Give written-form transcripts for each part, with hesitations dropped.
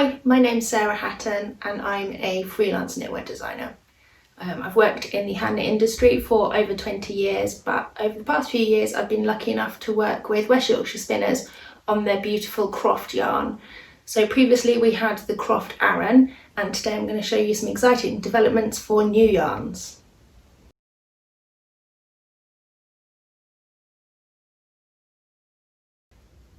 Hi, my name's Sarah Hatton and I'm a freelance knitwear designer. I've worked in the hand knit industry for over 20 years, but over the past few years I've been lucky enough to work with West Yorkshire spinners on their beautiful Croft yarn. So previously we had the Croft Aran, and today I'm going to show you some exciting developments for new yarns.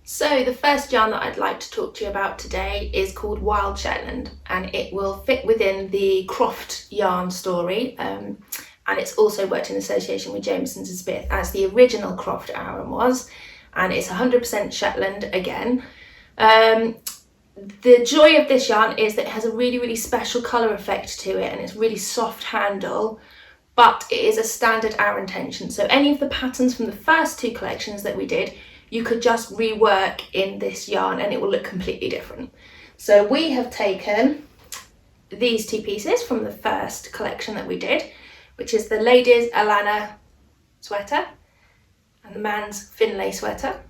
So the first yarn that I'd like to talk to you about today is called Wild Shetland, and it will fit within the Croft yarn story, and it's also worked in association with Jamieson & Smith as the original Croft Aran was, and it's 100% Shetland again. The joy of this yarn is that it has a really special colour effect to it, and it's really soft handle, but it is a standard Aran tension, so any of the patterns from the first two collections that we did you could just rework in this yarn and it will look completely different. So we have taken these two pieces from the first collection that we did, which is the ladies' Alana sweater and the man's Finlay sweater.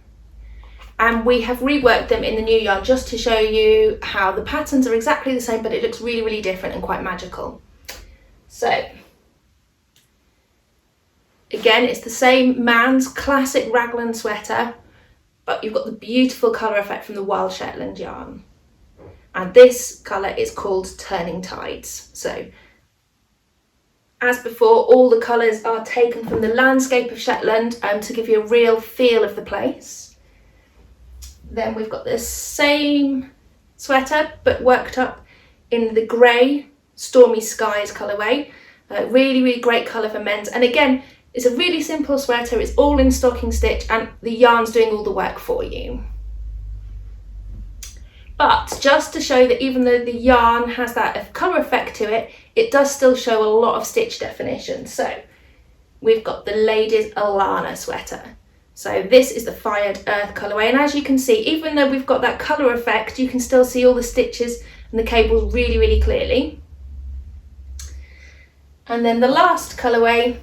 And we have reworked them in the new yarn just to show you how the patterns are exactly the same, but it looks really different and quite magical. So again, it's the same man's classic raglan sweater, but you've got the beautiful colour effect from the Wild Shetland yarn. And this colour is called Turning Tides. So, as before, all the colours are taken from the landscape of Shetland to give you a real feel of the place. Then we've got the same sweater, but worked up in the grey Stormy Skies colourway. Really great colour for men's. And again, it's a really simple sweater, it's all in stocking stitch and the yarn's doing all the work for you. But just to show that even though the yarn has that colour effect to it, it does still show a lot of stitch definition. So we've got the ladies' Alana sweater. So this is the Fired Earth colourway, and as you can see, even though we've got that colour effect, you can still see all the stitches and the cables really clearly. And then the last colourway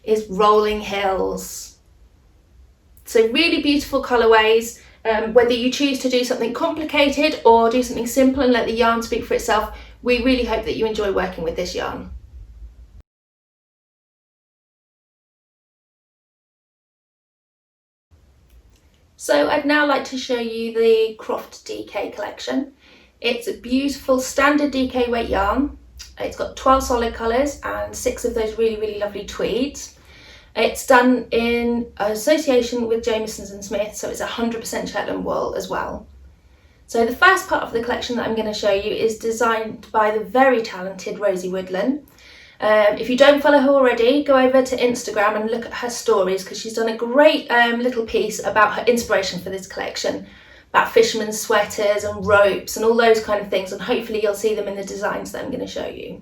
is Rolling Hills. So really beautiful colourways, whether you choose to do something complicated or do something simple and let the yarn speak for itself, we really hope that you enjoy working with this yarn. So I'd now like to show you the Croft DK collection. It's a beautiful standard DK weight yarn. It's got 12 solid colours and 6 of those really lovely tweeds. It's done in association with Jamieson & Smith, so it's 100% Shetland wool as well. So the first part of the collection that I'm going to show you is designed by the very talented Rosee Woodland. If you don't follow her already, go over to Instagram and look at her stories, because she's done a great little piece about her inspiration for this collection, about fishermen's sweaters and ropes and all those kind of things, and hopefully you'll see them in the designs that I'm going to show you.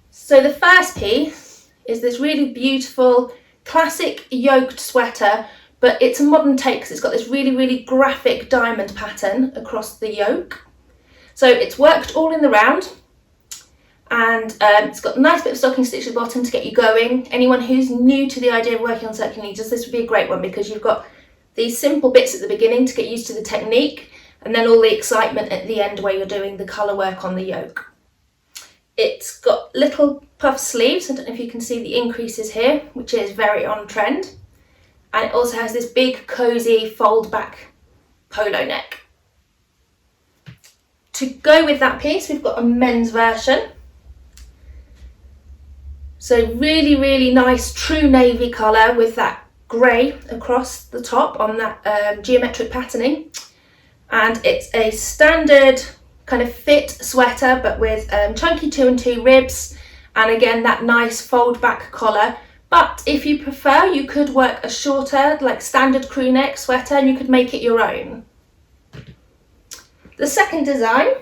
So the first piece is this really beautiful classic yoked sweater, but it's a modern take because it's got this really graphic diamond pattern across the yoke. So it's worked all in the round, and it's got a nice bit of stocking stitch at the bottom to get you going. Anyone who's new to the idea of working on circular needles, this would be a great one because you've got these simple bits at the beginning to get used to the technique, and then all the excitement at the end where you're doing the colour work on the yoke. It's got little puff sleeves, I don't know if you can see the increases here, which is very on trend. And it also has this big cosy fold back polo neck. To go with that piece, we've got a men's version. So really nice true navy colour with that grey across the top on that geometric patterning. And it's a standard kind of fit sweater, but with chunky 2 and 2 ribs, and again that nice fold back collar. But if you prefer, you could work a shorter, like standard crew neck sweater, and you could make it your own. The second design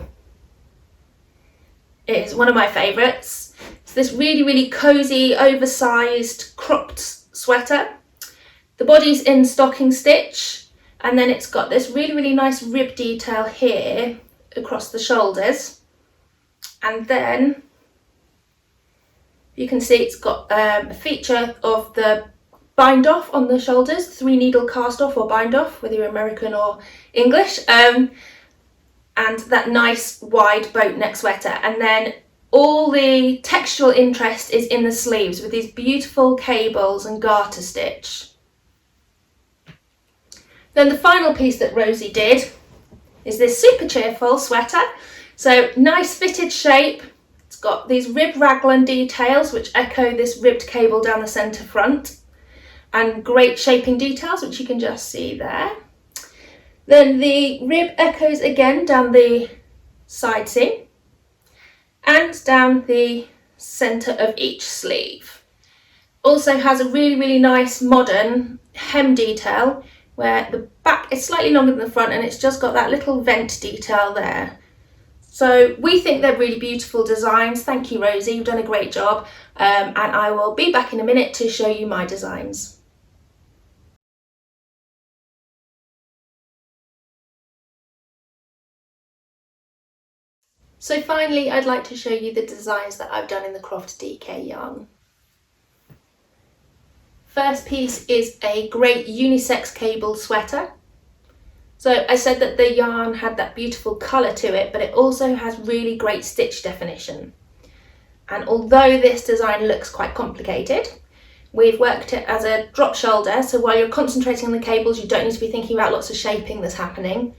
is one of my favourites. It's this really cozy, oversized cropped sweater. The body's in stocking stitch, and then it's got this really nice rib detail here across the shoulders, and then you can see it's got a feature of the bind off on the shoulders, 3 needle cast off or bind off, whether you're American or English, and that nice wide boat neck sweater. And then all the textural interest is in the sleeves with these beautiful cables and garter stitch. Then the final piece that Rosee did is this super cheerful sweater. So nice fitted shape. It's got these rib raglan details which echo this ribbed cable down the centre front, and great shaping details which you can just see there. Then the rib echoes again down the side seam and down the centre of each sleeve. Also has a really nice modern hem detail where the back is slightly longer than the front and it's just got that little vent detail there. So we think they're really beautiful designs. Thank you, Rosee, you've done a great job, and I will be back in a minute to show you my designs. So finally, I'd like to show you the designs that I've done in the Croft DK yarn. First piece is a great unisex cabled sweater. So I said that the yarn had that beautiful colour to it, but it also has really great stitch definition. And although this design looks quite complicated, we've worked it as a drop shoulder, so while you're concentrating on the cables, you don't need to be thinking about lots of shaping that's happening.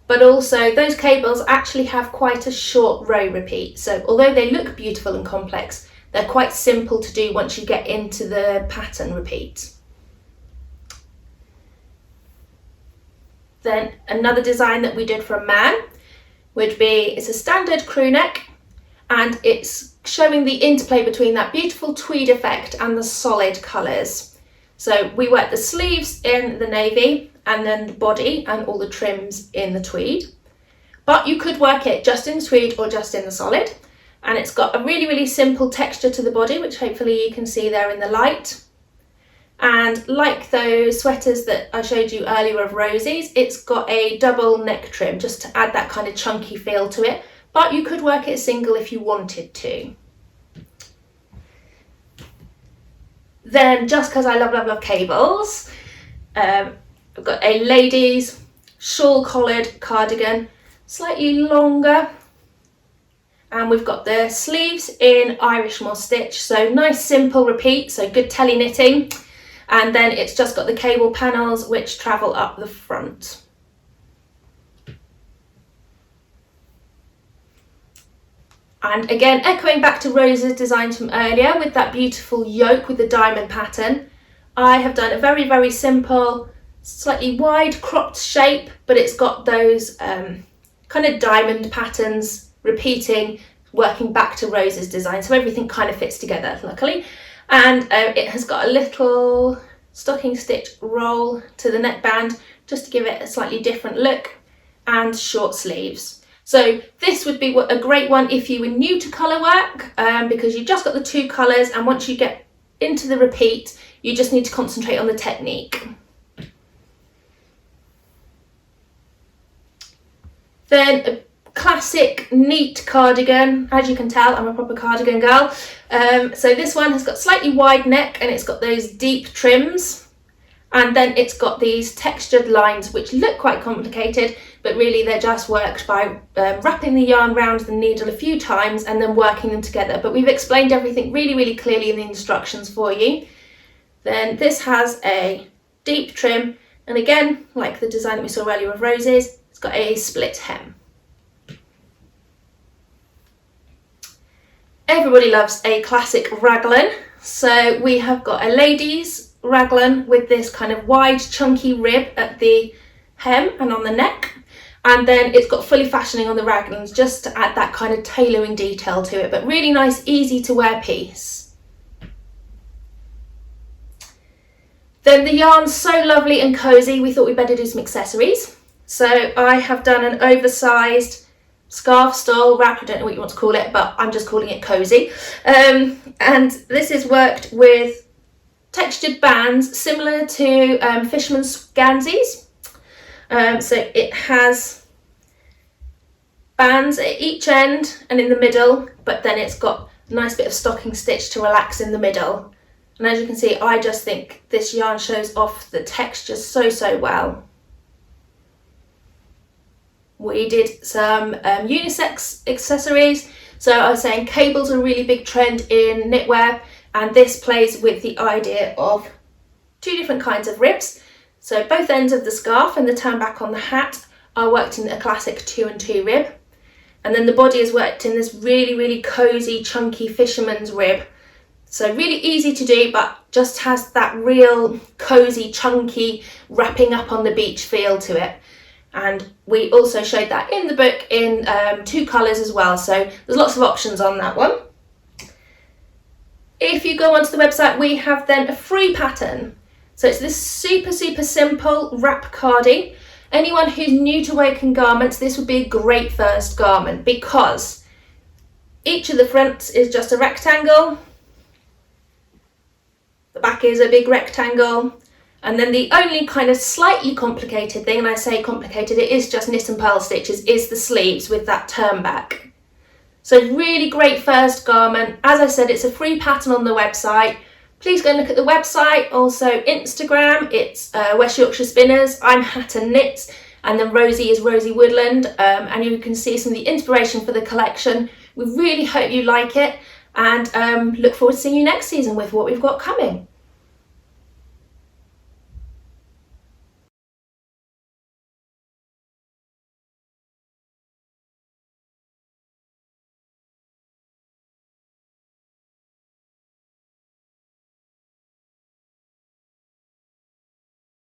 But also those cables actually have quite a short row repeat. So although they look beautiful and complex, they're quite simple to do once you get into the pattern repeat. Then another design that we did for a man would be, it's a standard crew neck and it's showing the interplay between that beautiful tweed effect and the solid colours. So we worked the sleeves in the navy and then the body and all the trims in the tweed. But you could work it just in tweed or just in the solid. And it's got a really simple texture to the body, which hopefully you can see there in the light. And like those sweaters that I showed you earlier of Rosee's, it's got a double neck trim just to add that kind of chunky feel to it. But you could work it single if you wanted to. Then, just because I love cables, I've got a ladies shawl collared cardigan, slightly longer. And we've got the sleeves in Irish moss stitch, so nice simple repeat, so good tele knitting. And then it's just got the cable panels which travel up the front. And again, echoing back to Rose's designs from earlier with that beautiful yoke with the diamond pattern, I have done a very simple, slightly wide cropped shape, but it's got those kind of diamond patterns repeating, working back to Rose's design, so everything kind of fits together, luckily. And it has got a little stocking stitch roll to the neckband just to give it a slightly different look, and short sleeves. So this would be a great one if you were new to colour work, because you've just got the 2 colours, and once you get into the repeat you just need to concentrate on the technique. Then a classic neat cardigan. As you can tell, I'm a proper cardigan girl. So this one has got slightly wide neck and it's got those deep trims, and then it's got these textured lines which look quite complicated, but really they're just worked by wrapping the yarn around the needle a few times and then working them together. But we've explained everything really clearly in the instructions for you. Then this has a deep trim, and again, like the design that we saw earlier of Rose's, it's got a split hem. Everybody loves a classic raglan, so we have got a ladies raglan with this kind of wide chunky rib at the hem and on the neck, and then it's got fully fashioning on the raglans just to add that kind of tailoring detail to it, but really nice, easy to wear piece. Then the yarn's so lovely and cosy, we thought we'd better do some accessories. So I have done an oversized scarf, stole, wrap, I don't know what you want to call it, but I'm just calling it cozy. And this is worked with textured bands similar to Fisherman's Ganzes. So it has bands at each end and in the middle, but then it's got a nice bit of stocking stitch to relax in the middle. And as you can see, I just think this yarn shows off the texture so well. We did some unisex accessories. So I was saying cables are a really big trend in knitwear, and this plays with the idea of two different kinds of ribs. So both ends of the scarf and the turn back on the hat are worked in a classic 2 and 2 rib. And then the body is worked in this really cozy, chunky fisherman's rib. So really easy to do, but just has that real cozy, chunky, wrapping up on the beach feel to it. And we also showed that in the book in 2 colours as well, so there's lots of options on that one. If you go onto the website, we have then a free pattern. So it's this super simple wrap cardie. Anyone who's new to working garments, this would be a great first garment because each of the fronts is just a rectangle, the back is a big rectangle, and then the only kind of slightly complicated thing, and I say complicated, it is just knit and purl stitches, is the sleeves with that turn back. So really great first garment. As I said, it's a free pattern on the website. Please go and look at the website. Also Instagram, it's West Yorkshire Spinners, I'm Hatton Knits, and then Rosee is Rosee Woodland, and you can see some of the inspiration for the collection. We really hope you like it, and look forward to seeing you next season with what we've got coming.